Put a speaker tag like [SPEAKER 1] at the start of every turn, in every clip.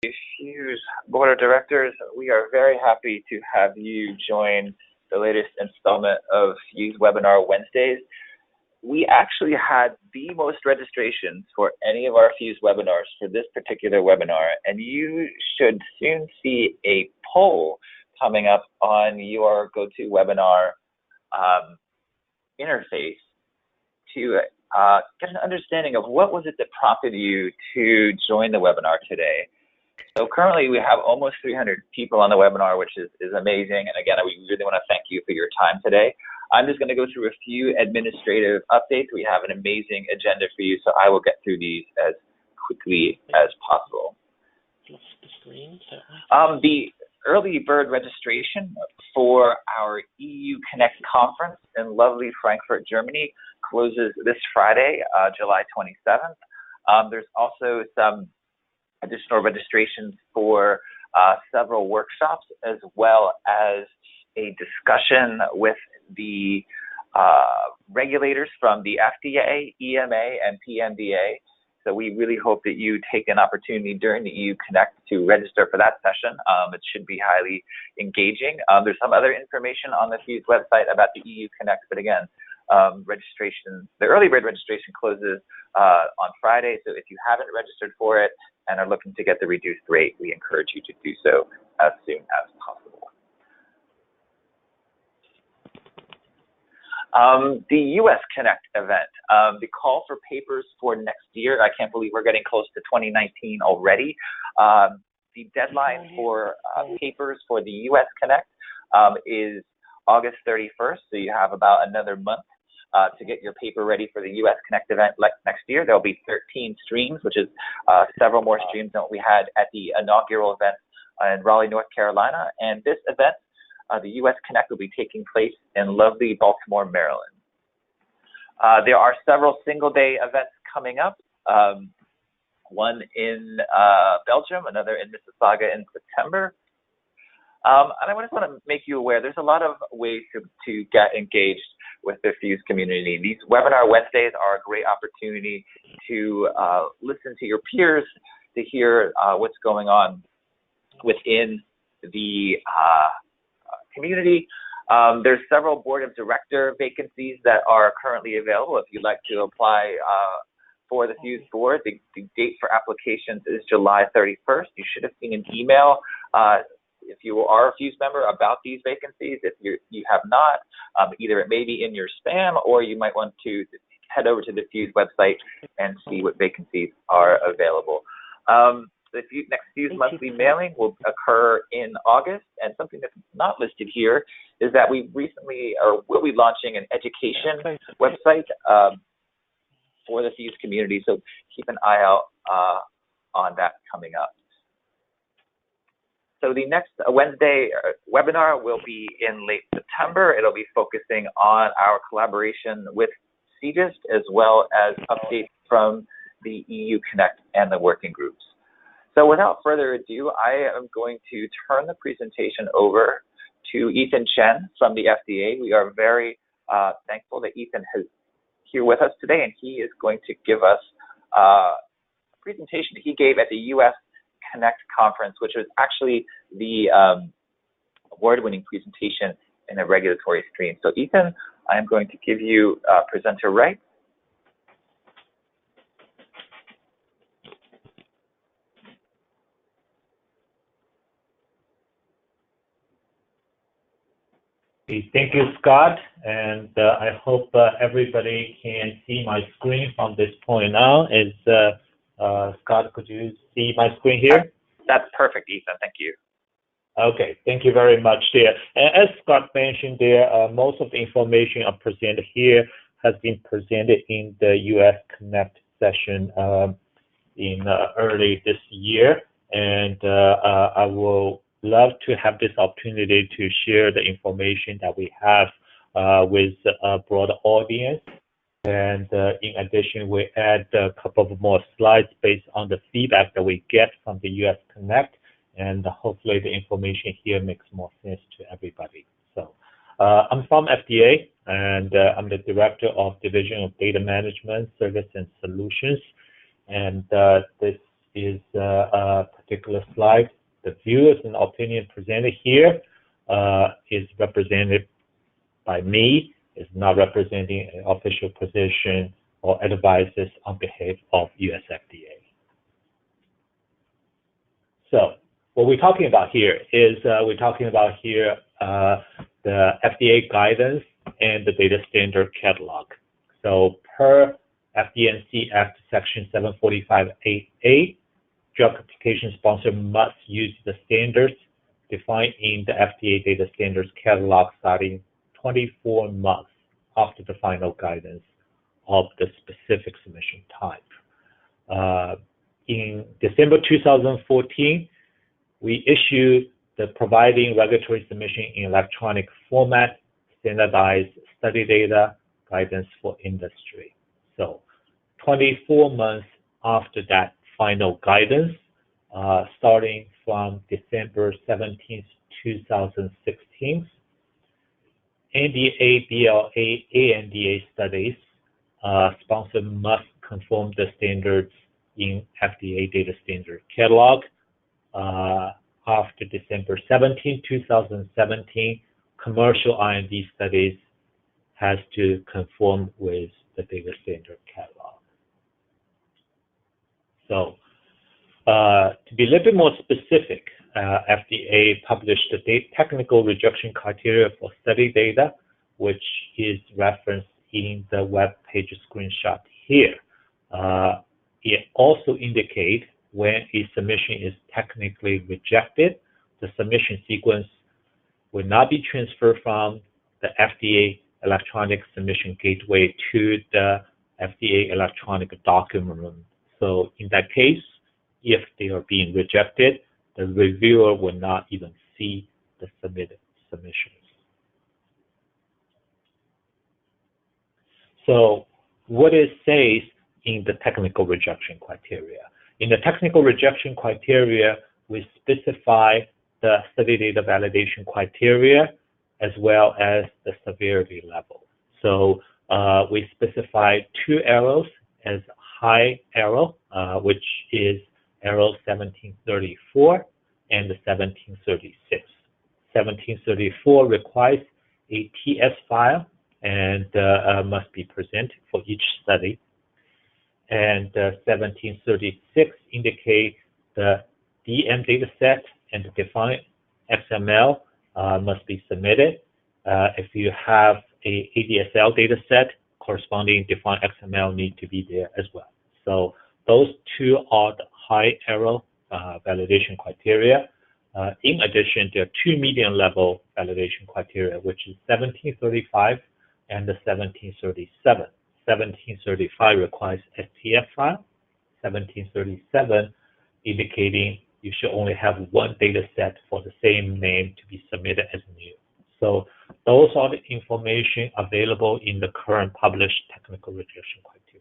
[SPEAKER 1] PhUSE Board of Directors. We are very happy to have you join the latest installment of PhUSE Webinar Wednesdays. We actually had the most registrations for any of our PhUSE webinars for this particular webinar, and you should soon see a poll coming up on your GoToWebinar interface to get an understanding of what was it that prompted you to join the webinar today. So currently we have almost 300 people on the webinar, which is amazing. And again, we really want to thank you for your time today. I'm just going to go through a few administrative updates. We have an amazing agenda for you, so I will get through these as quickly as possible. The early bird registration for our EU Connect conference in lovely Frankfurt, Germany closes this Friday, July 27th. There's also some additional registrations for several workshops, as well as a discussion with the regulators from the FDA, EMA, and PMDA. So we really hope that you take an opportunity during the EU Connect to register for that session. It should be highly engaging. There's some other information on the PhUSE website about the EU Connect, but again, the early bird registration closes on Friday, so if you haven't registered for it and are looking to get the reduced rate, we encourage you to do so as soon as possible. The US Connect event, the call for papers for next year, I can't believe we're getting close to 2019 already. The deadline for papers for the US Connect is August 31st, so you have about another month to get your paper ready for the US Connect event next year. There'll be 13 streams, which is several more streams than what we had at the inaugural event in Raleigh, North Carolina. And this event, the US Connect, will be taking place in lovely Baltimore, Maryland. There are several single-day events coming up, one in Belgium, another in Mississauga in September. And I just want to make you aware, there's a lot of ways to get engaged with the PhUSE community. These Webinar Wednesdays are a great opportunity to listen to your peers, to hear what's going on within the community. There's several board of director vacancies that are currently available. If you'd like to apply for the PhUSE board, the date for applications is July 31st. You should have seen an email if you are a PhUSE member about these vacancies. If you have not, either it may be in your spam, or you might want to head over to the PhUSE website and see what vacancies are available. The next PhUSE monthly mailing will occur in August, and something that's not listed here is that we recently, or will be launching an education website for the PhUSE community, so keep an eye out on that coming up. So the next Wednesday webinar will be in late September. It'll be focusing on our collaboration with CDISC, as well as updates from the EU Connect and the working groups. So without further ado, I am going to turn the presentation over to Ethan Chen from the FDA. We are very thankful that Ethan is here with us today, and he is going to give us a presentation that he gave at the US Connect conference, which was actually the award-winning presentation in a regulatory stream. So Ethan, I am going to give you presenter right.
[SPEAKER 2] Thank you, Scott, and I hope everybody can see my screen from this point on. Scott, could you see my screen here?
[SPEAKER 1] That's perfect, Ethan. Thank you.
[SPEAKER 2] Okay, thank you very much there. As Scott mentioned there, most of the information I presented here has been presented in the US Connect session in early this year, and I will love to have this opportunity to share the information that we have with a broader audience. And in addition, we add a couple of more slides based on the feedback that we get from the US Connect, and hopefully the information here makes more sense to everybody. So I'm from FDA, and I'm the Director of Division of Data Management, Service and Solutions. And this is a particular slide. The views and opinion presented here is represented by me, is not representing an official position or advices on behalf of US FDA. So what we're talking about here is the FDA guidance and the data standard catalog. So per FDA Act Section 745-8A, drug application sponsor must use the standards defined in the FDA data standards catalog starting 24 months after the final guidance of the specific submission type. In December 2014, we issued the Providing Regulatory Submission in Electronic Format Standardized Study Data Guidance for Industry. So 24 months after that final guidance, starting from December 17, 2016, NDA, BLA, ANDA studies, sponsor must conform the standards in FDA Data Standard Catalog. After December 17, 2017, commercial IND studies has to conform with the Data Standard Catalog. So to be a little bit more specific, FDA published the technical rejection criteria for study data, which is referenced in the web page screenshot here. It also indicates when a submission is technically rejected, the submission sequence will not be transferred from the FDA electronic submission gateway to the FDA electronic document room. So in that case, if they are being rejected, the reviewer will not even see the submitted submissions. So what it says in the technical rejection criteria? In the technical rejection criteria, we specify the study data validation criteria as well as the severity level. So we specify two arrows as high arrow, which is arrow 1734 and 1736. 1734 requires a TS file and must be presented for each study. And 1736 indicate the DM dataset and the defined XML must be submitted. If you have a ADSL dataset, corresponding defined XML need to be there as well. So those two are the high arrow validation criteria. In addition, there are two medium level validation criteria, which is 1735 and the 1737. 1735 requires STF file. 1737 indicating you should only have one data set for the same name to be submitted as new. So those are the information available in the current published technical rejection criteria.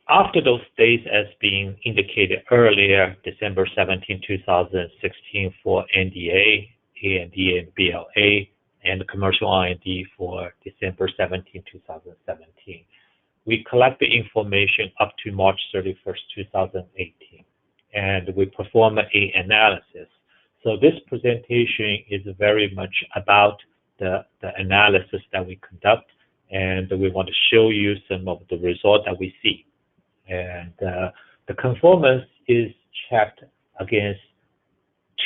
[SPEAKER 2] After those dates as being indicated earlier, December 17, 2016 for NDA, ANDA, and BLA, and the commercial IND for December 17, 2017. We collect the information up to March 31st, 2018, and we perform an analysis. So this presentation is very much about the analysis that we conduct, and we want to show you some of the results that we see. And the conformance is checked against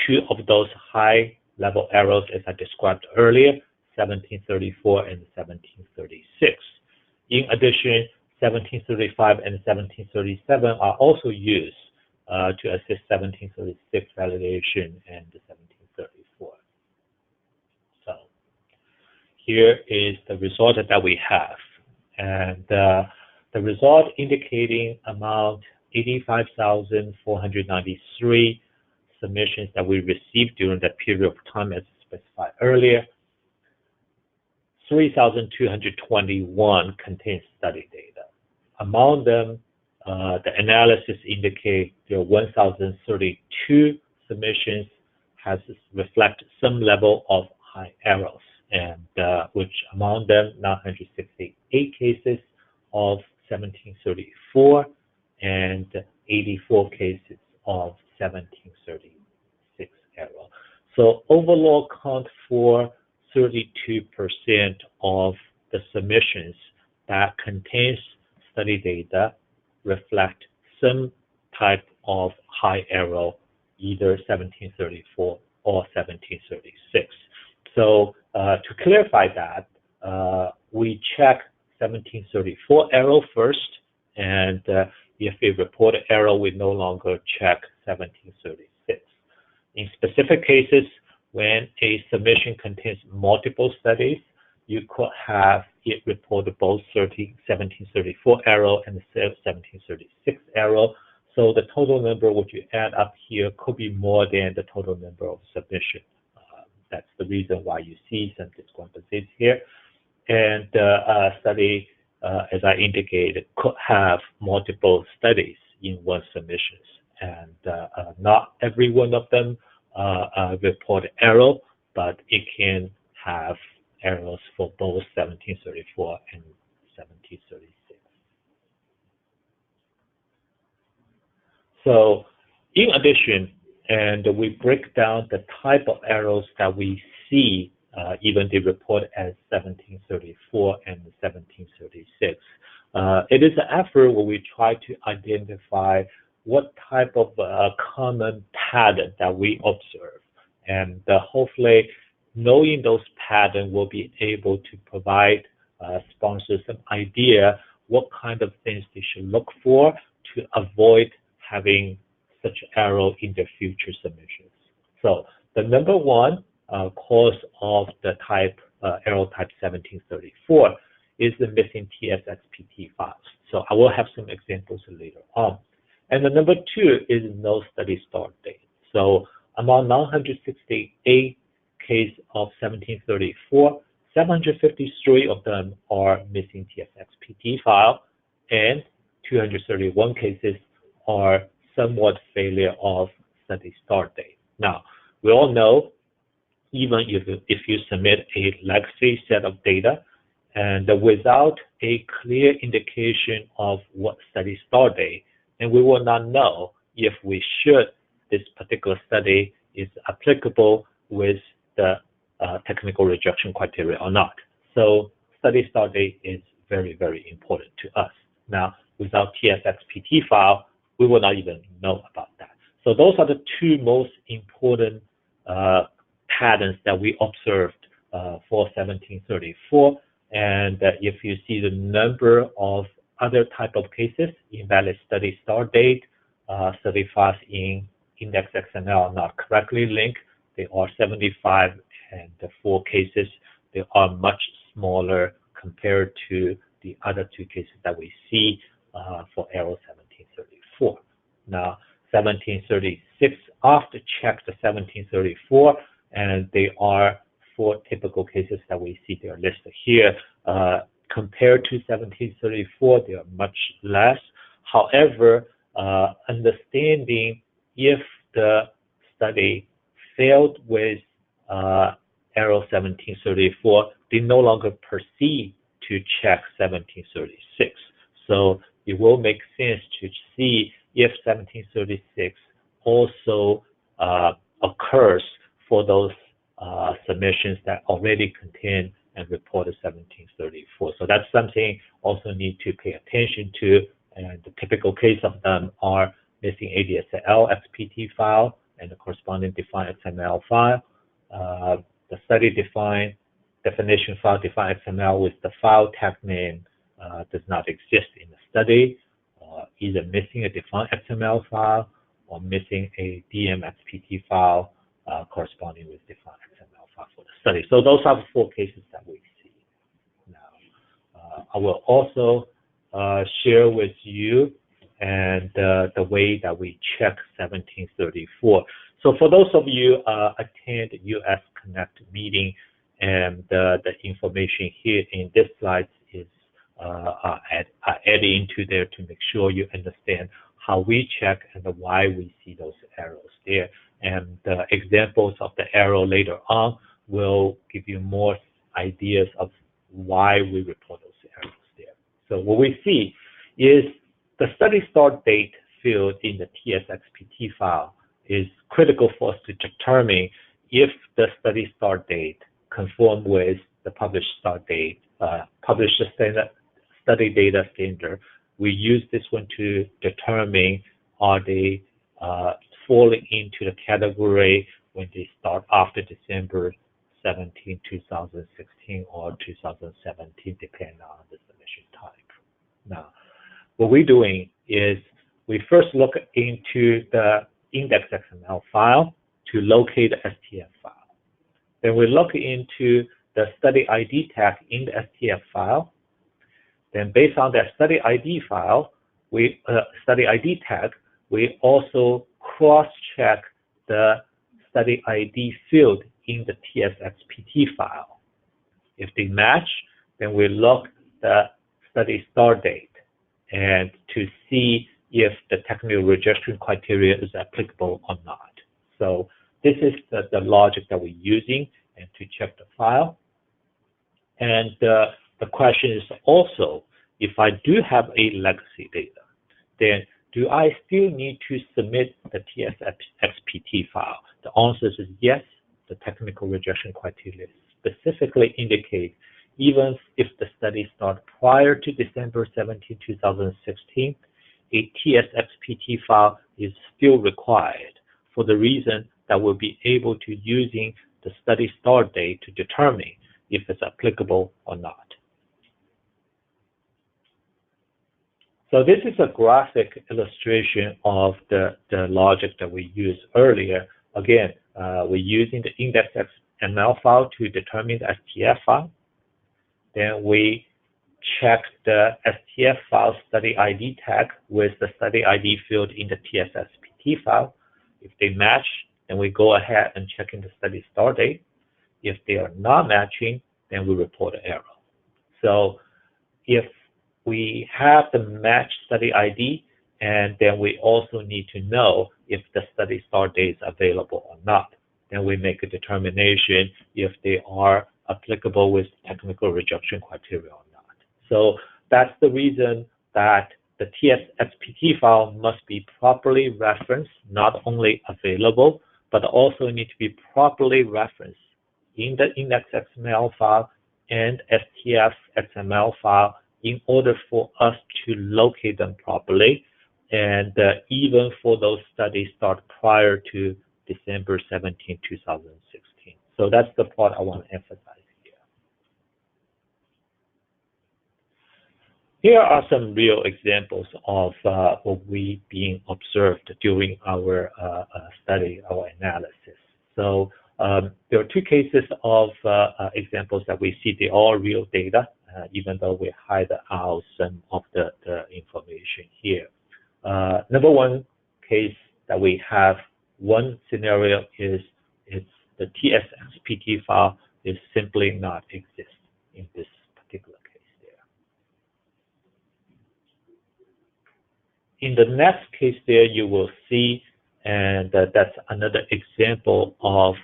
[SPEAKER 2] two of those high-level arrows as I described earlier, 1734 and 1736. In addition, 1735 and 1737 are also used to assist 1736 validation and the 1734. So here is the result that we have. And the result indicating amount 85,493 submissions that we received during that period of time as specified earlier. 3,221 contains study data. Among them, the analysis indicates there are 1,032 submissions has reflect some level of high errors, and which among them 968 cases of 1734 and 84 cases of 1736 error. So overall count for 32% of the submissions that contains study data reflect some type of high error, either 1734 or 1736. So to clarify that, we check 1734 error first, and if we report an error, we no longer check 1736. In specific cases, when a submission contains multiple studies, you could have it reported both 1734 error and 1736 error. So the total number, what you add up here, could be more than the total number of submissions. That's the reason why you see some discrepancies here. And a study, as I indicated, could have multiple studies in one submission. And not every one of them report error, but it can have errors for both 1734 and 1736. So in addition, and we break down the type of errors that we see, even they report as 1734 and 1736. It is an effort where we try to identify what type of common pattern that we observe. And hopefully, knowing those patterns will be able to provide sponsors some idea what kind of things they should look for to avoid having such error in their future submissions. So the number one cause of the error type 1734 is the missing TSXPT files. So I will have some examples later on. And the number two is no study start date. So among 968 cases of 1734, 753 of them are missing TSXPT file, and 231 cases are somewhat failure of study start date. Now, we all know, even if you submit a legacy set of data, and without a clear indication of what study start date, and we will not know if this particular study is applicable with the technical rejection criteria or not. So study start date is very, very important to us. Now, without TSXPT file, we will not even know about that. So those are the two most important patterns that we observed for 1734. And if you see the number of other type of cases, invalid study start date, study files in index XML not correctly linked, they are 75, and the 4 cases, they are much smaller compared to the other 2 cases that we see for error 1734. Now, 1736, after check the 1734, and they are 4 typical cases that we see, they are listed here. Compared to 1734, they are much less. However, understanding if the study failed with error 1734, they no longer proceed to check 1736. So it will make sense to see if 1736 also occurs for those submissions that already contain and reported 1734. So that's something also need to pay attention to. And the typical case of them are missing ADSL XPT file and the corresponding defined XML file. The study defined definition file defined XML with the file tag name does not exist in the study, either missing a defined XML file or missing a DMXPT file corresponding with defined XML file for the study. So those are the 4 cases that we see. Now, I will also share with you and the way that we check 1734. So for those of you attend US Connect meeting, and the information here in this slide is added into there to make sure you understand how we check and why we see those errors there. And the examples of the error later on will give you more ideas of why we report those errors there. So what we see is the study start date field in the TSXPT file is critical for us to determine if the study start date conform with the published start date, published study data standard. We use this one to determine are they falling into the category when they start after December 17, 2016 or 2017, depending on the submission type. Now, what we're doing is we first look into the index XML file to locate the STF file. Then we look into the study ID tag in the STF file. Then based on that study ID file, study ID tag, we also cross-check the study ID field in the TSXPT file. If they match, then we look the study start date and to see if the technical rejection criteria is applicable or not. So this is the logic that we're using and to check the file. And the question is also, if I do have a legacy data, then do I still need to submit the TSXPT file? The answer is yes. The technical rejection criteria specifically indicate even if the study started prior to December 17, 2016, a TSXPT file is still required for the reason that we'll be able to using the study start date to determine if it's applicable or not. So this is a graphic illustration of the logic that we used earlier. Again, we're using the index XML file to determine the STF file. Then we check the STF file study ID tag with the study ID field in the TSXPT file. If they match, then we go ahead and check in the study start date. If they are not matching, then we report an error. So if we have the match study ID, and then we also need to know if the study start date is available or not. Then we make a determination if they are applicable with technical rejection criteria or not. So that's the reason that the TSXPT file must be properly referenced, not only available, but also need to be properly referenced in the index XML file and STF XML file in order for us to locate them properly, and even for those studies start prior to December 17, 2016. So that's the part I want to emphasize here. Here are some real examples of what we being observed during our study, our analysis. So there are two cases of examples that we see. They are real data, even though we hide out some of the information here. Number one case that we have, one scenario is the TSXPT file is simply not exist in this particular case there. In the next case there, you will see, and that's another example of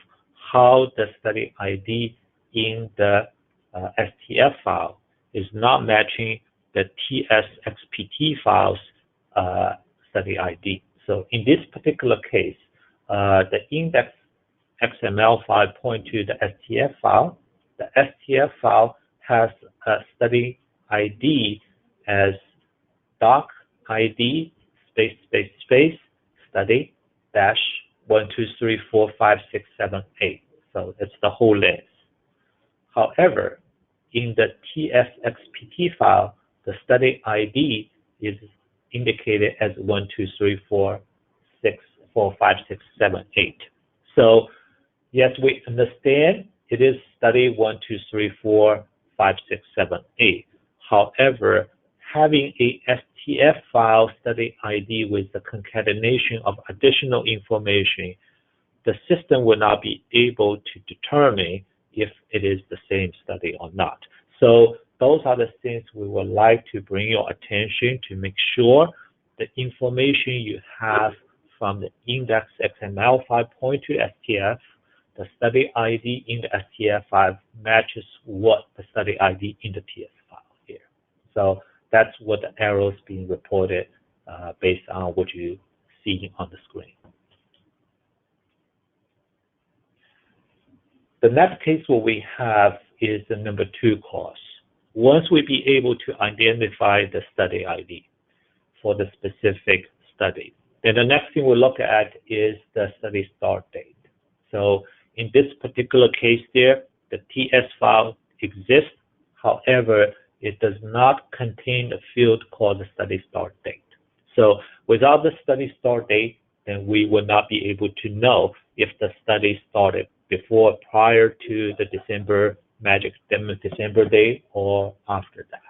[SPEAKER 2] how the study ID in the STF file is not matching the TSXPT file's study ID. So in this particular case, the index XML file point to the STF file. The STF file has a study ID as doc ID space study dash 1, 2, 3, 4, 5, 6, 7, 8. So it's the whole list. However, in the TSXPT file, the study ID is indicated as 1, 2, 3, 4, 6, 4, 5, 6, 7, 8. So yes, we understand it is study 1, 2, 3, 4, 5, 6, 7, 8. However, having a STF file study ID with the concatenation of additional information, the system will not be able to determine if it is the same study or not. So those are the things we would like to bring your attention to make sure the information you have from the index XML file point to STF, the study ID in the STF file matches what the study ID in the TS file here. So that's what the errors being reported based on what you see on the screen. The next case what we have is the number 2 CROS. Once we be able to identify the study ID for the specific study, then the next thing we look at is the study start date. So in this particular case there, the TS file exists. However, it does not contain a field called the study start date. So without the study start date, then we will not be able to know if the study started before, prior to the magic December date or after that.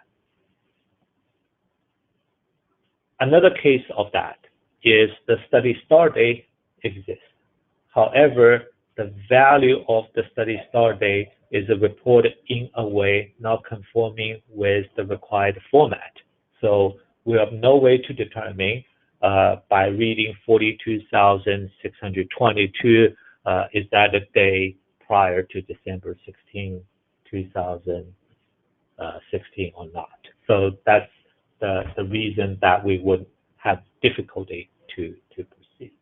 [SPEAKER 2] Another case of that is the study start date exists. However, the value of the study start date is reported in a way not conforming with the required format. So we have no way to determine by reading 42,622 is that the day prior to December 16, 2016 or not. So that's the reason that we would have difficulty to proceed.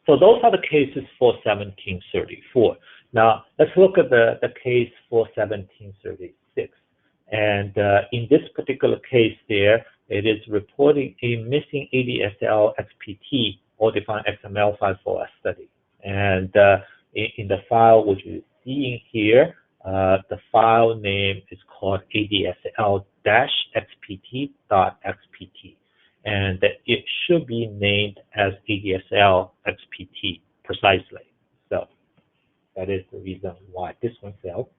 [SPEAKER 2] So those are the cases for 1734. Now let's look at the case for 1736. And in this particular case there, it is reporting a missing ADSL XPT or defined XML file for a study. And in the file which you're seeing here, the file name is called adsl-xpt.xpt. And it should be named as ADSL XPT precisely. So that is the reason why this one failed.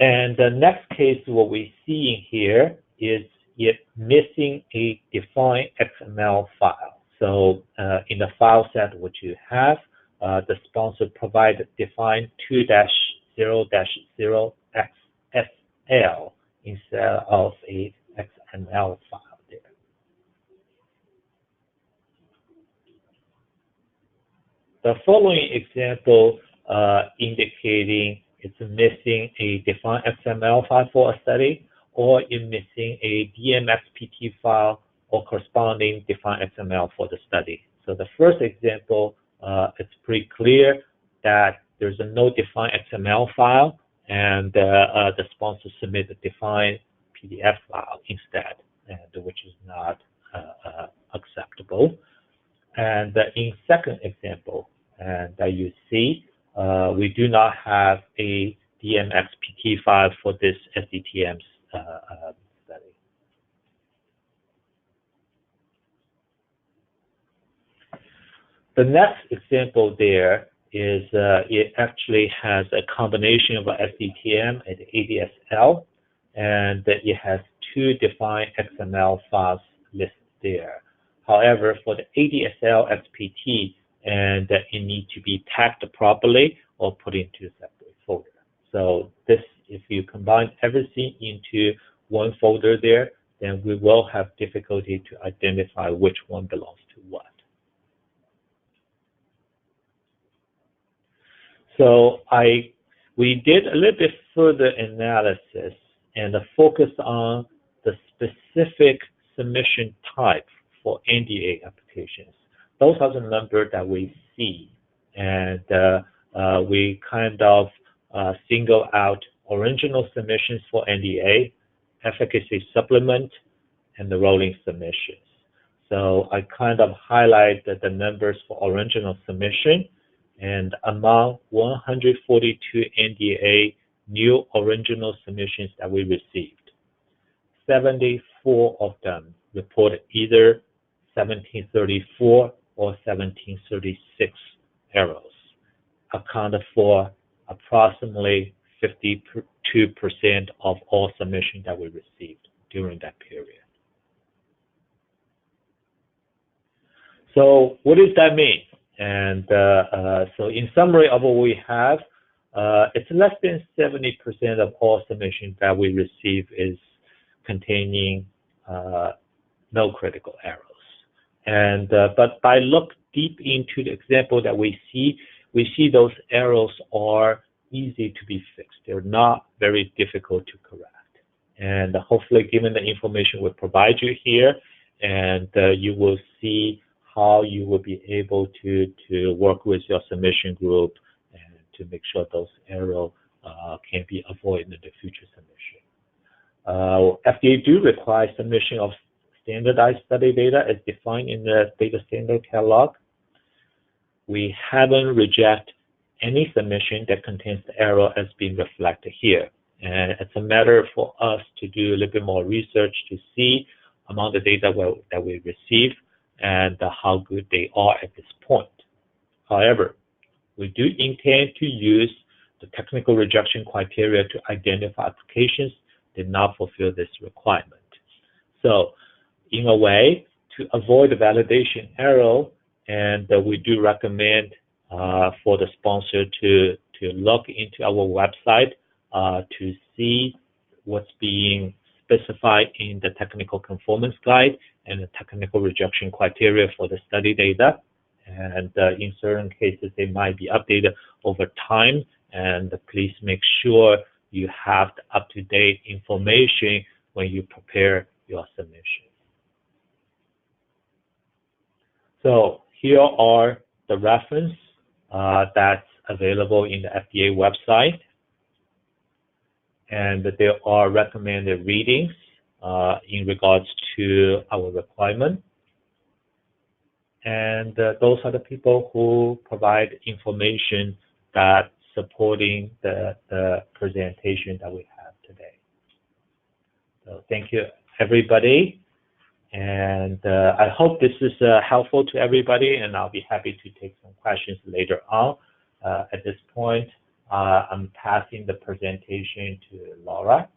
[SPEAKER 2] And the next case, what we see here is it missing a defined XML file. So in the file set which you have, the sponsor provided defined 2-0-0-XSL instead of a XML file there. The following example indicating it's missing a defined XML file for a study, or it's missing a DMXPT file or corresponding defined XML for the study. So the first example, it's pretty clear that there's no defined XML file, and the sponsor submitted a defined PDF file instead, and which is not acceptable. And in second example, and that you see, we do not have a DMXPT file for this SDTM study. The next example there is it actually has a combination of SDTM and ADSL, and it has 2 defined XML files listed there. However, for the ADSL XPT, and it needs to be tagged properly or put into a separate folder. So this, if you combine everything into one folder there, then we will have difficulty to identify which one belongs to what. So we did a little bit further analysis and focus on the specific submission type for NDA applications. Those are the numbers that we see, and we kind of single out original submissions for NDA, efficacy supplement, and the rolling submissions. So I kind of highlighted the numbers for original submission, and among 142 NDA new original submissions that we received, 74 of them reported either 1734 or 1736 errors, accounted for approximately 52% of all submissions that we received during that period. So what does that mean? And so in summary of what we have, it's less than 70% of all submissions that we receive is containing no critical errors. And but by look deep into the example that we see those errors are easy to be fixed. They're not very difficult to correct. And hopefully, given the information we provide you here, and you will see how you will be able to work with your submission group and to make sure those errors can be avoided in the future submission. FDA do require submission of standardized study data as defined in the data standard catalog. We haven't rejected any submission that contains the error as being reflected here. And it's a matter for us to do a little bit more research to see among the data that we receive and how good they are at this point. However, we do intend to use the technical rejection criteria to identify applications that did not fulfill this requirement. So in a way, to avoid the validation error, and we do recommend for the sponsor to look into our website to see what's being specified in the technical conformance guide and the technical rejection criteria for the study data. And in certain cases, they might be updated over time. And please make sure you have the up-to-date information when you prepare your submission. So here are the reference that's available in the FDA website. And there are recommended readings in regards to our requirement. And those are the people who provide information that supporting the presentation that we have today. So thank you, everybody. And I hope this is helpful to everybody, and I'll be happy to take some questions later on. At this point, I'm passing the presentation to Laura.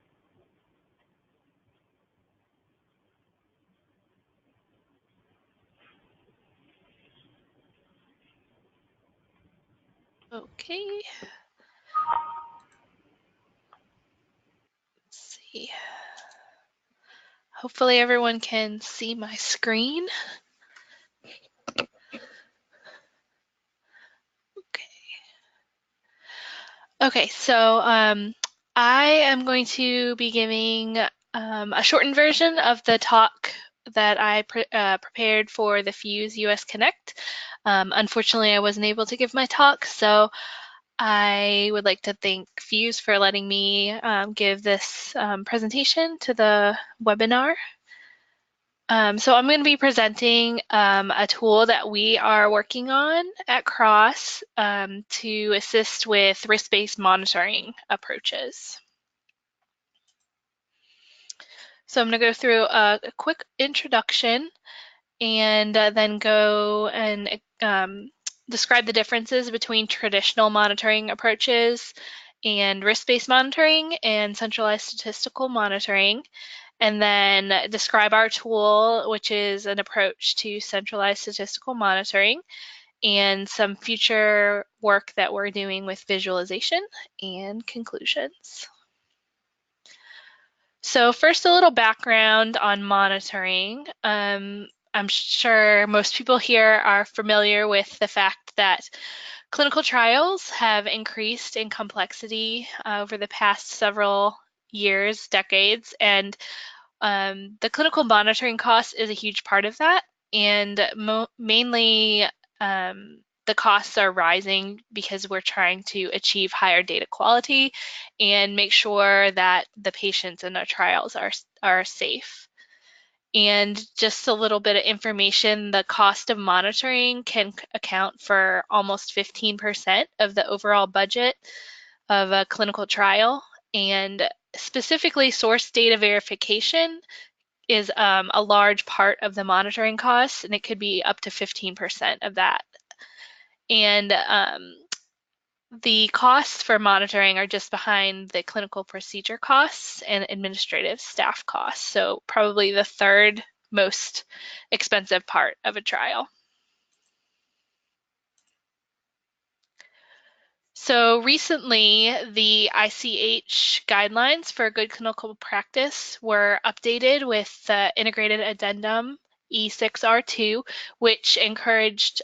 [SPEAKER 3] Okay. Let's see. Hopefully everyone can see my screen. Okay, so I am going to be giving a shortened version of the talk that I prepared for the PhUSE US Connect. Unfortunately, I wasn't able to give my talk, so I would like to thank PhUSE for letting me give this presentation to the webinar. So I'm going to be presenting a tool that we are working on at CROS to assist with risk-based monitoring approaches. So I'm going to go through a quick introduction and then go and describe the differences between traditional monitoring approaches and risk-based monitoring and centralized statistical monitoring, and then describe our tool, which is an approach to centralized statistical monitoring, and some future work that we're doing with visualization and conclusions. So first, a little background on monitoring. I'm sure most people here are familiar with the fact that clinical trials have increased in complexity over the past several years, decades, and the clinical monitoring cost is a huge part of that, and mainly the costs are rising because we're trying to achieve higher data quality and make sure that the patients in our trials are safe. And just a little bit of information, the cost of monitoring can account for almost 15% of the overall budget of a clinical trial. And specifically, source data verification is a large part of the monitoring costs, and it could be up to 15% of that. And the costs for monitoring are just behind the clinical procedure costs and administrative staff costs, so probably the third most expensive part of a trial. So recently, the ICH guidelines for good clinical practice were updated with the integrated addendum E6R2, which encouraged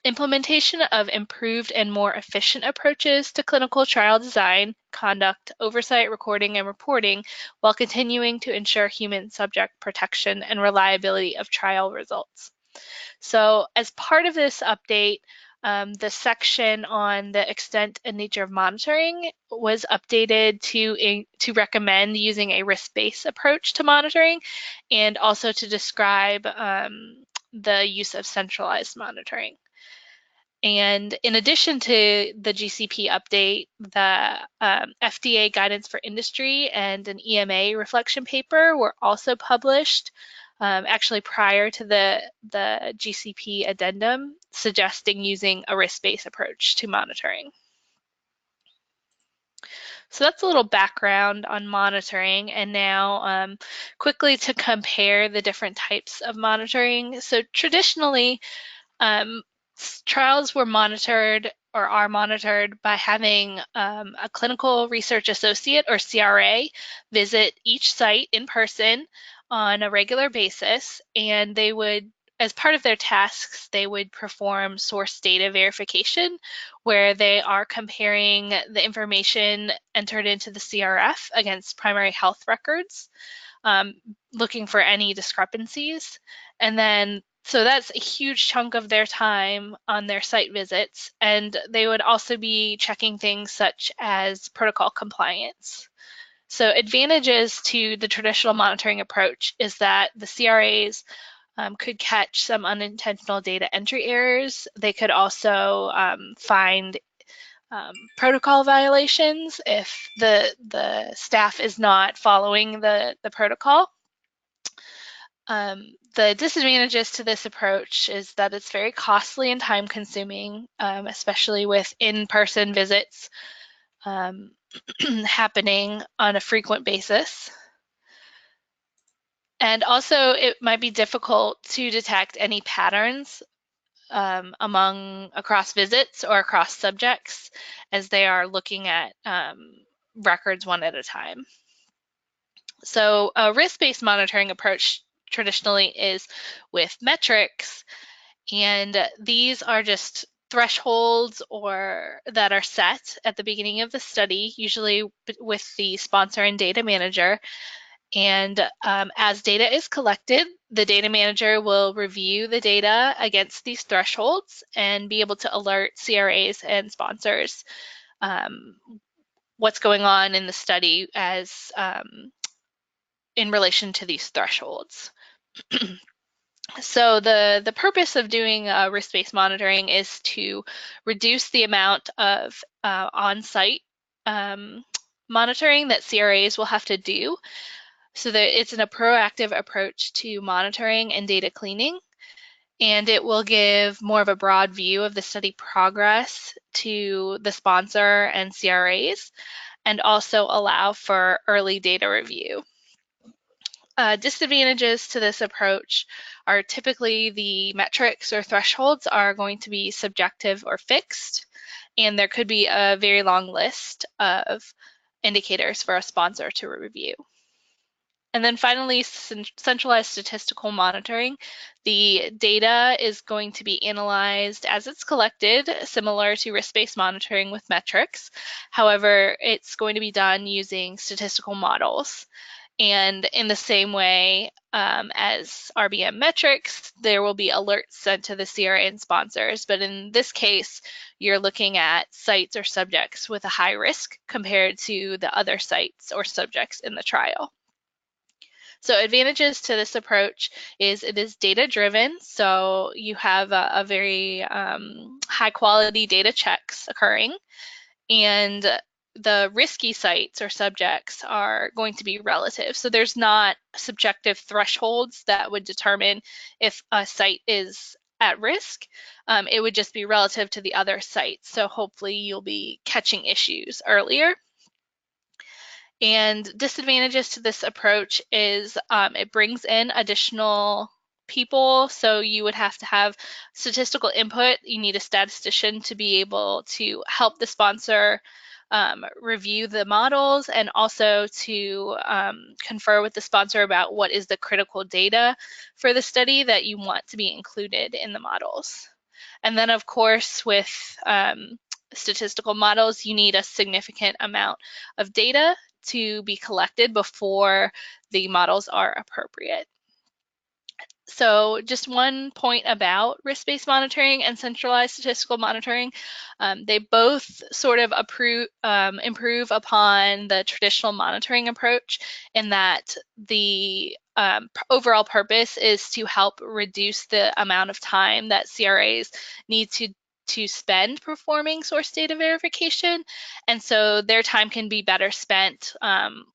[SPEAKER 3] implementation of improved and more efficient approaches to clinical trial design, conduct, oversight, recording, and reporting, while continuing to ensure human subject protection and reliability of trial results. So as part of this update, the section on the extent and nature of monitoring was updated to recommend using a risk-based approach to monitoring, and also to describe the use of centralized monitoring. And in addition to the GCP update, the FDA guidance for industry and an EMA reflection paper were also published, actually prior to the GCP addendum, suggesting using a risk-based approach to monitoring. So that's a little background on monitoring, and now quickly to compare the different types of monitoring. So traditionally, trials were monitored or are monitored by having a clinical research associate or CRA visit each site in person on a regular basis, and they would, as part of their tasks, they would perform source data verification, where they are comparing the information entered into the CRF against primary health records, looking for any discrepancies. And then, so that's a huge chunk of their time on their site visits. And they would also be checking things such as protocol compliance. So advantages to the traditional monitoring approach is that the CRAs could catch some unintentional data entry errors. They could also find protocol violations if the staff is not following the protocol. The disadvantages to this approach is that it's very costly and time consuming, especially with in-person visits happening on a frequent basis. And also it might be difficult to detect any patterns across visits or across subjects, as they are looking at records one at a time. So a risk-based monitoring approach traditionally is with metrics, and these are just thresholds or that are set at the beginning of the study, usually with the sponsor and data manager. And as data is collected, the data manager will review the data against these thresholds and be able to alert CRAs and sponsors what's going on in the study as in relation to these thresholds. So the purpose of doing risk-based monitoring is to reduce the amount of on-site monitoring that CRAs will have to do, so that it's a proactive approach to monitoring and data cleaning, and it will give more of a broad view of the study progress to the sponsor and CRAs, and also allow for early data review. Disadvantages to this approach are typically the metrics or thresholds are going to be subjective or fixed, and there could be a very long list of indicators for a sponsor to review. And then finally, centralized statistical monitoring. The data is going to be analyzed as it's collected, similar to risk-based monitoring with metrics. However, it's going to be done using statistical models. And in the same way as RBM metrics, there will be alerts sent to the CRA and sponsors. But in this case, you're looking at sites or subjects with a high risk compared to the other sites or subjects in the trial. So advantages to this approach is it is data-driven, so you have a very high-quality data checks occurring, and the risky sites or subjects are going to be relative. So there's not subjective thresholds that would determine if a site is at risk. It would just be relative to the other sites. So hopefully you'll be catching issues earlier. And disadvantages to this approach is it brings in additional people. So you would have to have statistical input. You need a statistician to be able to help the sponsor review the models, and also to confer with the sponsor about what is the critical data for the study that you want to be included in the models. And then, of course, with statistical models, you need a significant amount of data to be collected before the models are appropriate. So just one point about risk-based monitoring and centralized statistical monitoring. They both sort of improve upon the traditional monitoring approach in that the overall purpose is to help reduce the amount of time that CRAs need to spend performing source data verification. And so their time can be better spent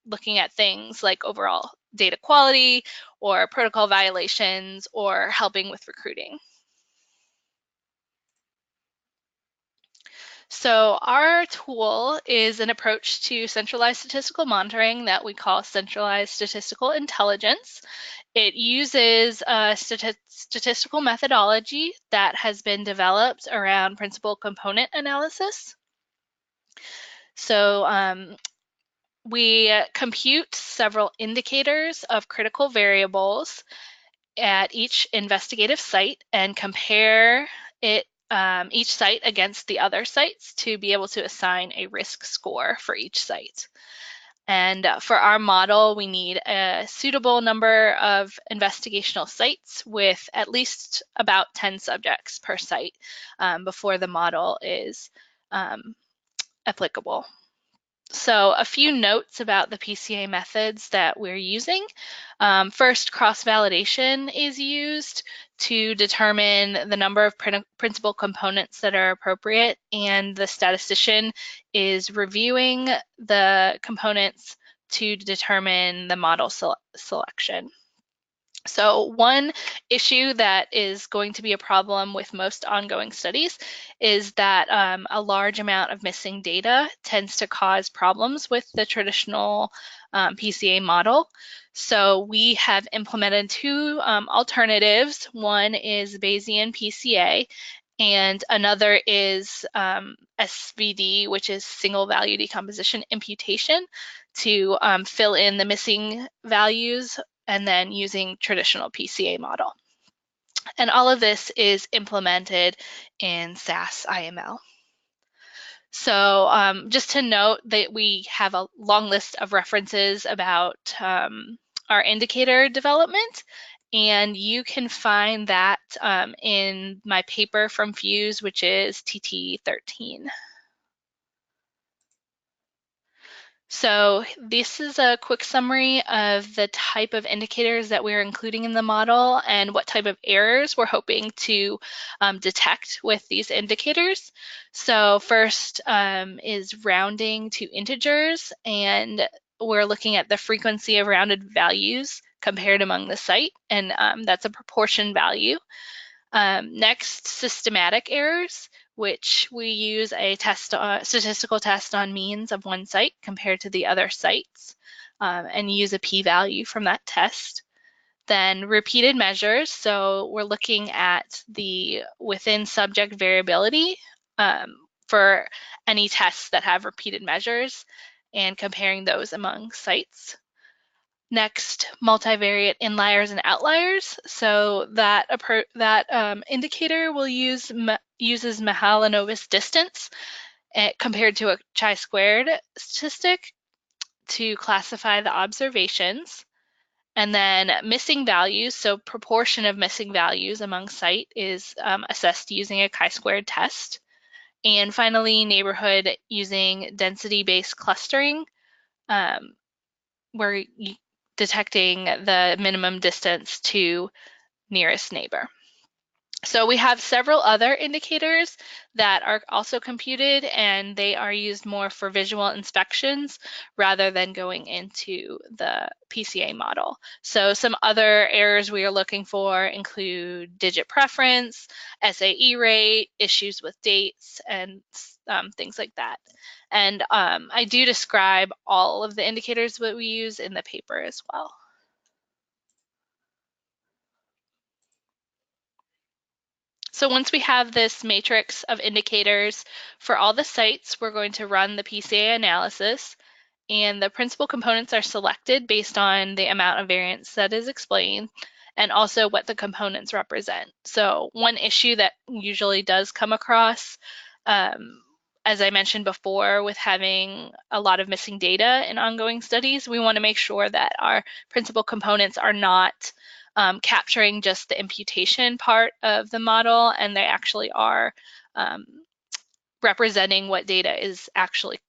[SPEAKER 3] looking at things like overall data quality or protocol violations or helping with recruiting. So our tool is an approach to centralized statistical monitoring that we call centralized statistical intelligence. It uses a statistical methodology that has been developed around principal component analysis. So we compute several indicators of critical variables at each investigative site and compare each site against the other sites to be able to assign a risk score for each site. And for our model, we need a suitable number of investigational sites with at least about 10 subjects per site before the model is applicable. So a few notes about the PCA methods that we're using. First, cross-validation is used to determine the number of principal components that are appropriate, and the statistician is reviewing the components to determine the model selection. So one issue that is going to be a problem with most ongoing studies is that a large amount of missing data tends to cause problems with the traditional PCA model. So we have implemented two alternatives. One is Bayesian PCA, and another is SVD, which is single value decomposition imputation, to fill in the missing values and then using traditional PCA model. And all of this is implemented in SAS IML. So just to note that we have a long list of references about our indicator development, and you can find that in my paper from PhUSE, which is TT13. So this is a quick summary of the type of indicators that we're including in the model and what type of errors we're hoping to detect with these indicators. So first is rounding to integers, and we're looking at the frequency of rounded values compared among the site, and that's a proportion value. Next, systematic errors, which we use a statistical test on means of one site compared to the other sites and use a p-value from that test. Then repeated measures, so we're looking at the within subject variability for any tests that have repeated measures and comparing those among sites. Next, multivariate inliers and outliers. So that indicator will uses Mahalanobis distance compared to a chi-squared statistic to classify the observations. And then missing values, so proportion of missing values among site is assessed using a chi-squared test. And finally, neighborhood using density-based clustering, where detecting the minimum distance to nearest neighbor. So we have several other indicators that are also computed, and they are used more for visual inspections rather than going into the PCA model. So some other errors we are looking for include digit preference, SAE rate, issues with dates, and things like that. And I do describe all of the indicators that we use in the paper as well. So once we have this matrix of indicators for all the sites, we're going to run the PCA analysis, and the principal components are selected based on the amount of variance that is explained. and also what the components represent. So one issue that usually does come across, as I mentioned before, with having a lot of missing data in ongoing studies, we want to make sure that our principal components are not capturing just the imputation part of the model, and they actually are representing what data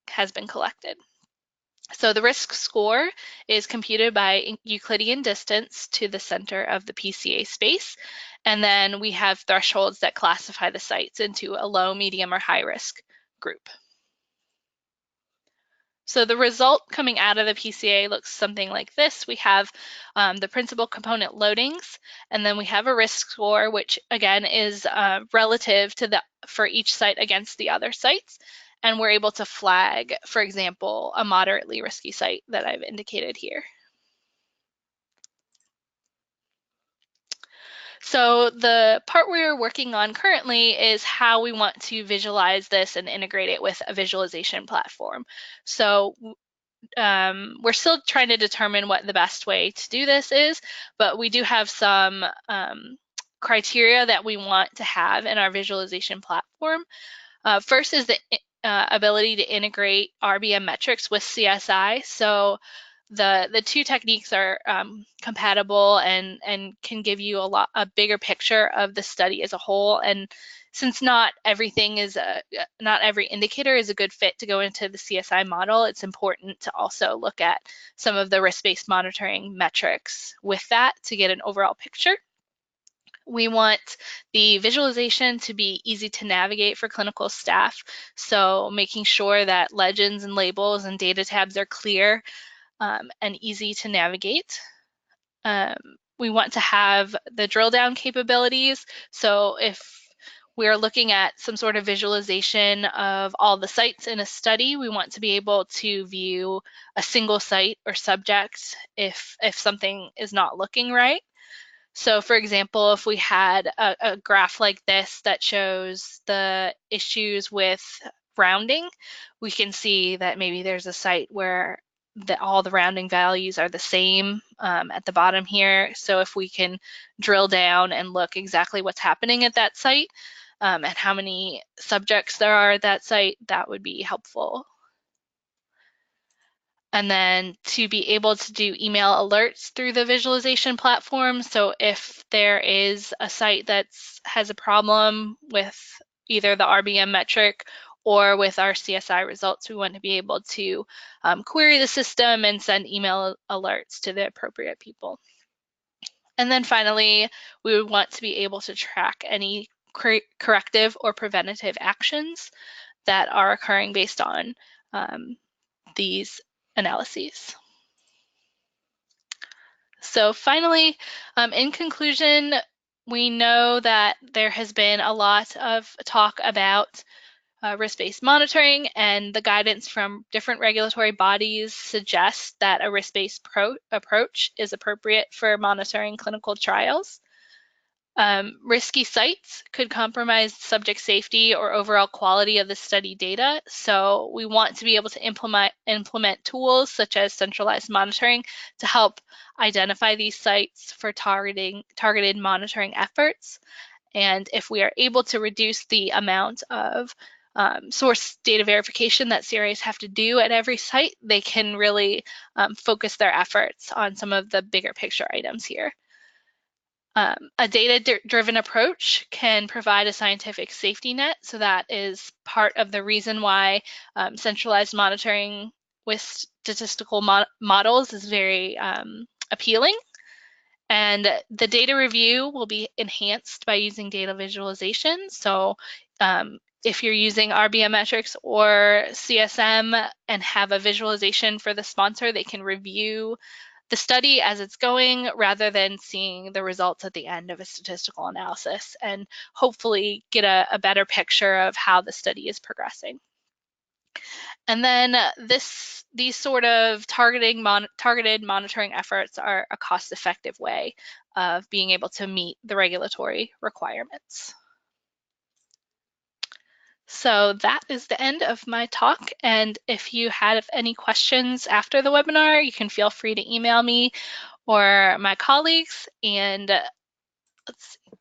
[SPEAKER 3] has been collected. So the risk score is computed by Euclidean distance to the center of the PCA space, and then we have thresholds that classify the sites into a low, medium, or high risk group. So the result coming out of the PCA looks something like this. We have the principal component loadings, and then we have a risk score, which again is relative to for each site against the other sites. And we're able to flag, for example, a moderately risky site that I've indicated here. So the part we're working on currently is how we want to visualize this and integrate it with a visualization platform. So we're still trying to determine what the best way to do this is, but we do have some criteria that we want to have in our visualization platform. First is the ability to integrate RBM metrics with CSI. So the two techniques are compatible and can give you a bigger picture of the study as a whole. And since not every indicator is a good fit to go into the CSI model, it's important to also look at some of the risk-based monitoring metrics with that to get an overall picture. We want the visualization to be easy to navigate for clinical staff, so making sure that legends and labels and data tabs are clear and easy to navigate. We want to have the drill down capabilities, so if we're looking at some sort of visualization of all the sites in a study, we want to be able to view a single site or subject if something is not looking right. So for example, if we had a graph like this that shows the issues with rounding, we can see that maybe there's a site where all the rounding values are the same at the bottom here. So if we can drill down and look exactly what's happening at that site and how many subjects there are at that site, that would be helpful. And then to be able to do email alerts through the visualization platform. So if there is a site that has a problem with either the RBM metric or with our CSI results, we want to be able to query the system and send email alerts to the appropriate people. And then finally, we would want to be able to track any corrective or preventative actions that are occurring based on these analyses. So finally, in conclusion, we know that there has been a lot of talk about risk-based monitoring, and the guidance from different regulatory bodies suggests that a risk-based approach is appropriate for monitoring clinical trials. Risky sites could compromise subject safety or overall quality of the study data. So we want to be able to implement tools such as centralized monitoring to help identify these sites for targeted monitoring efforts. And if we are able to reduce the amount of source data verification that CRAs have to do at every site, they can really focus their efforts on some of the bigger picture items here. A data-driven approach can provide a scientific safety net, so that is part of the reason why centralized monitoring with statistical models is very appealing. And the data review will be enhanced by using data visualization. So if you're using RBM metrics or CSM and have a visualization for the sponsor, they can review the study as it's going rather than seeing the results at the end of a statistical analysis, and hopefully get a better picture of how the study is progressing. And then these sort of targeted monitoring efforts are a cost-effective way of being able to meet the regulatory requirements. So that is the end of my talk, and if you have any questions after the webinar, you can feel free to email me, or my colleagues. And let's see,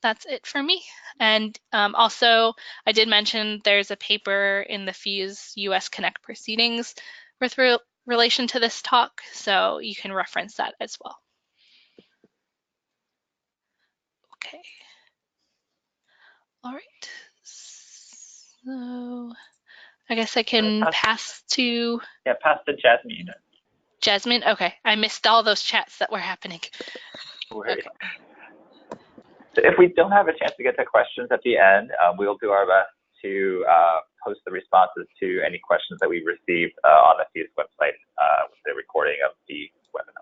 [SPEAKER 3] that's it for me. And also, I did mention there's a paper in the PhUSE US Connect proceedings with relation to this talk, so you can reference that as well. Okay. All right. So I guess I can pass to...
[SPEAKER 1] Yeah, pass to Jasmine.
[SPEAKER 3] Jasmine? Okay. I missed all those chats that were happening.
[SPEAKER 1] Okay. So if we don't have a chance to get to questions at the end, we'll do our best to post the responses to any questions that we received on the PhUSE website with the recording of the webinar.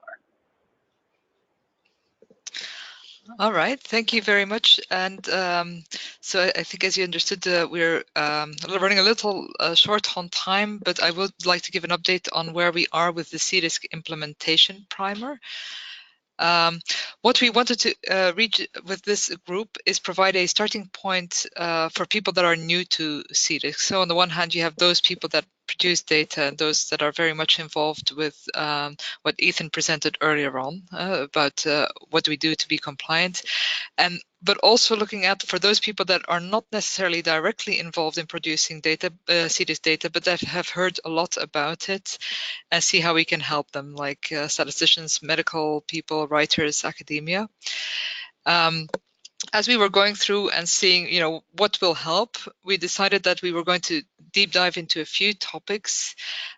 [SPEAKER 4] All right, thank you very much. And so I think, as you understood, we're running a little short on time, but I would like to give an update on where we are with the CDISC implementation primer. What we wanted to reach with this group is provide a starting point for people that are new to CDISC. So on the one hand, you have those people that produce data and those that are very much involved with what Ethan presented earlier on about what do we do to be compliant. But also looking at for those people that are not necessarily directly involved in producing data, CDISC data, but that have heard a lot about it, and see how we can help them, like statisticians, medical people, writers, academia. As we were going through and seeing, what will help, we decided that we were going to deep dive into a few topics,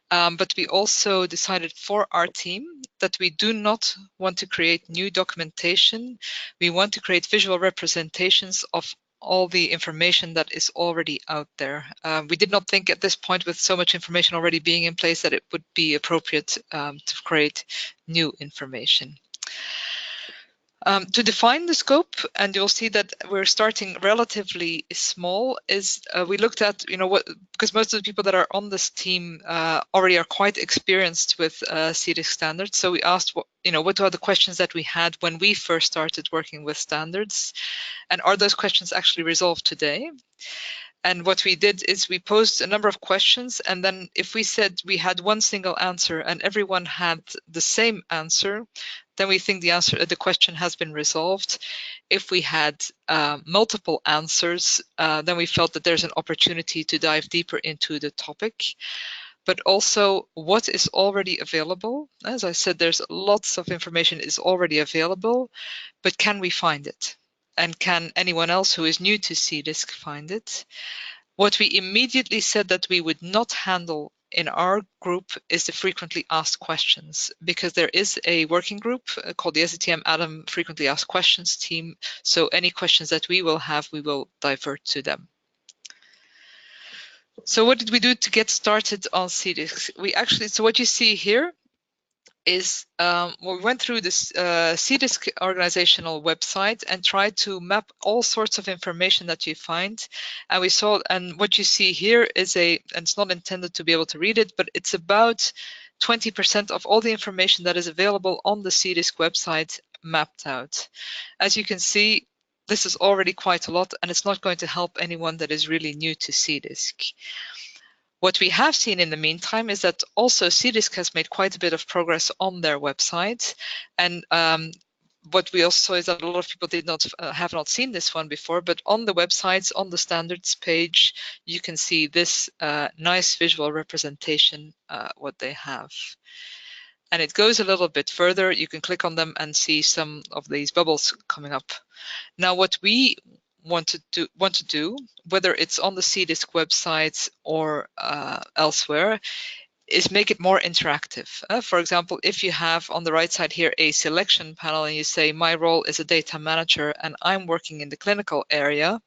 [SPEAKER 4] but we also decided for our team that we do not want to create new documentation. We want to create visual representations of all the information that is already out there. We did not think at this point, with so much information already being in place, that it would be appropriate to create new information. To define the scope, and you'll see that we're starting relatively small, is we looked at, because most of the people that are on this team already are quite experienced with CDISC standards. So we asked, what are the questions that we had when we first started working with standards, and are those questions actually resolved today? And what we did is we posed a number of questions, and then if we said we had one single answer and everyone had the same answer, then we think the question has been resolved. If we had multiple answers, then we felt that there's an opportunity to dive deeper into the topic. But also what is already available. As I said, there's lots of information is already available, but can we find it? And can anyone else who is new to CDISC find it? What we immediately said that we would not handle in our group is the frequently asked questions, because there is a working group called the SDTM ADAM Frequently Asked Questions team. So any questions that we will have, we will divert to them. So what did we do to get started on CDISC? So what you see here is we went through this CDISC organizational website and tried to map all sorts of information that you find. And we saw, and what you see here is and it's not intended to be able to read it, but it's about 20% of all the information that is available on the CDISC website mapped out. As you can see, this is already quite a lot, and it's not going to help anyone that is really new to CDISC. What we have seen in the meantime is that also CDISC has made quite a bit of progress on their website. And what we also saw is that a lot of people have not seen this one before, but on the websites, on the standards page, you can see this nice visual representation, what they have. And it goes a little bit further. You can click on them and see some of these bubbles coming up. Now, what we want to do, whether it's on the CDISC website or elsewhere, is make it more interactive. For example, if you have on the right side here a selection panel and you say, my role is a data manager and I'm working in the clinical area,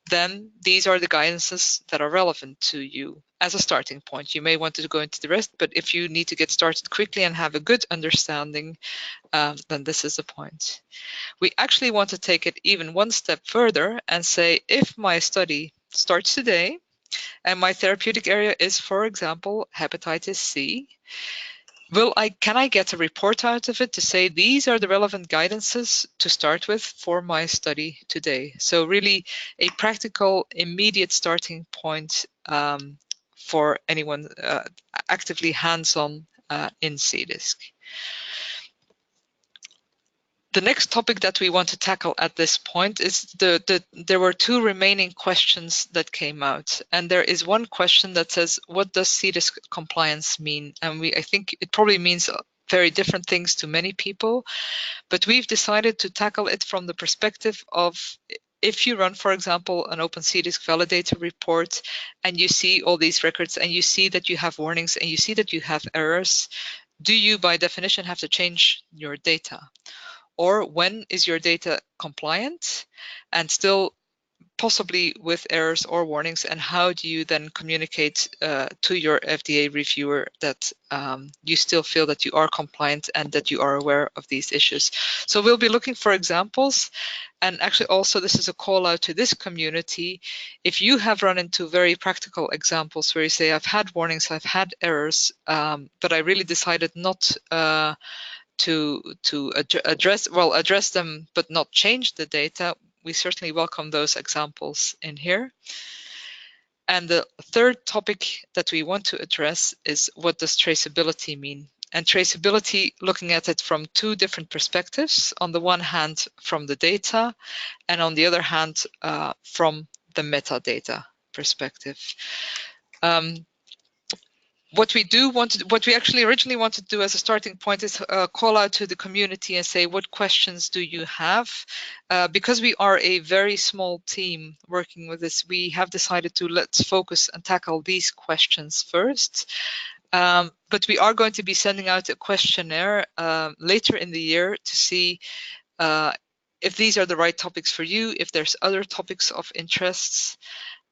[SPEAKER 4] then these are the guidances that are relevant to you as a starting point. You may want to go into the rest, but if you need to get started quickly and have a good understanding, then this is the point. We actually want to take it even one step further and say, if my study starts today and my therapeutic area is, for example, hepatitis C, can I get a report out of it to say these are the relevant guidances to start with for my study today? So really a practical, immediate starting point for anyone actively hands-on in CDISC. The next topic that we want to tackle at this point is there were two remaining questions that came out, and there is one question that says, what does CDISC compliance mean? And I think it probably means very different things to many people, but we've decided to tackle it from the perspective of, if you run, for example, an Open CDISC validator report and you see all these records and you see that you have warnings and you see that you have errors, do you by definition have to change your data? Or when is your data compliant and still possibly with errors or warnings, and how do you then communicate to your FDA reviewer that you still feel that you are compliant and that you are aware of these issues? So we'll be looking for examples, and actually also this is a call out to this community. If you have run into very practical examples where you say, I've had warnings, I've had errors, but I really decided not to address them but not change the data, we certainly welcome those examples in here. And the third topic that we want to address is, what does traceability mean? And traceability, looking at it from two different perspectives. On the one hand, from the data, and on the other hand, from the metadata perspective. What we actually originally wanted to do as a starting point is call out to the community and say, what questions do you have? Because we are a very small team working with this, we have decided to let's focus and tackle these questions first. But we are going to be sending out a questionnaire later in the year to see if these are the right topics for you, if there's other topics of interests.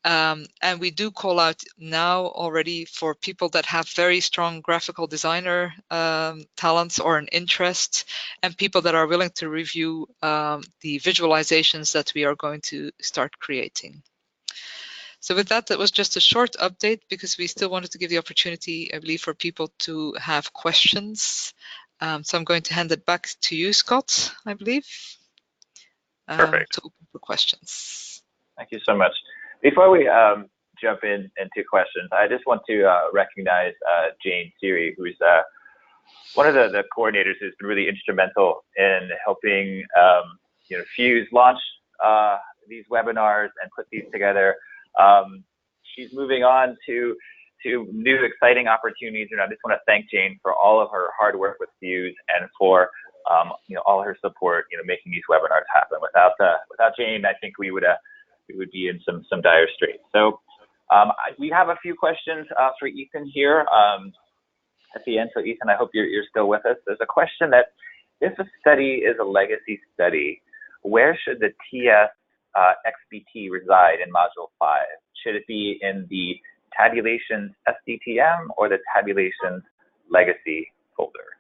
[SPEAKER 4] And we do call out now already for people that have very strong graphical designer talents or an interest, and people that are willing to review the visualizations that we are going to start creating. So with that, that was just a short update because we still wanted to give the opportunity, I believe, for people to have questions. So I'm going to hand it back to you, Scott, I believe, to open for questions.
[SPEAKER 1] Thank you so much. Before we jump into questions, I just want to recognize Jane Siri, who's one of the coordinators who's been really instrumental in helping PhUSE launch these webinars and put these together. She's moving on to new exciting opportunities, and I just want to thank Jane for all of her hard work with PhUSE and for all her support making these webinars happen. Without Jane, I think we would be in some dire straits. So we have a few questions for Ethan here at the end. So Ethan, I hope you're still with us. There's a question that if a study is a legacy study, where should the TS XBT reside in Module 5? Should it be in the tabulations SDTM or the tabulations legacy folder?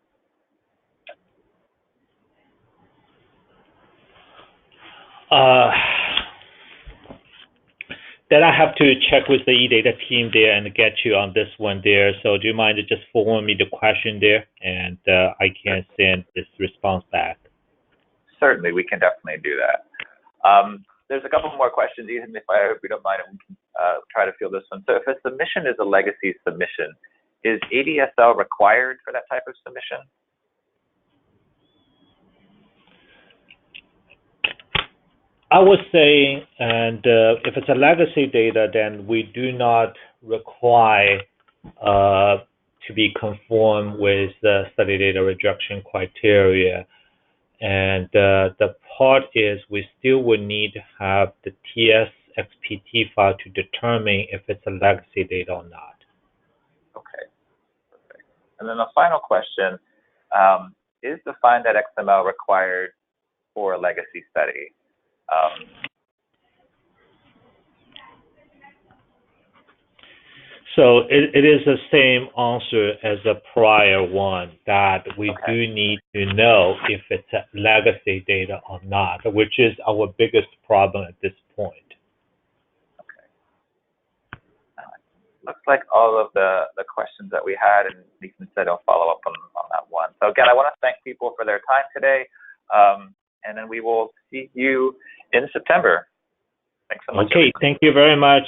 [SPEAKER 2] Then I have to check with the eData team there and get you on this one there. So do you mind to just forward me the question there, and I can send this response back?
[SPEAKER 1] Certainly, we can definitely do that. There's a couple more questions, Ethan, if you don't mind, we can try to field this one. So if a submission is a legacy submission, is ADSL required for that type of submission?
[SPEAKER 2] I would say, and if it's a legacy data, then we do not require to be conformed with the study data rejection criteria. And the part is we still would need to have the TS XPT file to determine if it's a legacy data or not.
[SPEAKER 1] Okay, perfect. And then the final question, is the find.xml required for a legacy study?
[SPEAKER 2] So it is the same answer as the prior one, that we do need to know if it's a legacy data or not, which is our biggest problem at this point.
[SPEAKER 1] Okay. Looks like all of the questions that we had, and Ethan said I'll follow up on that one. So again, I want to thank people for their time today, and then we will see you in September. Thanks so much.
[SPEAKER 2] Okay, thank you very much.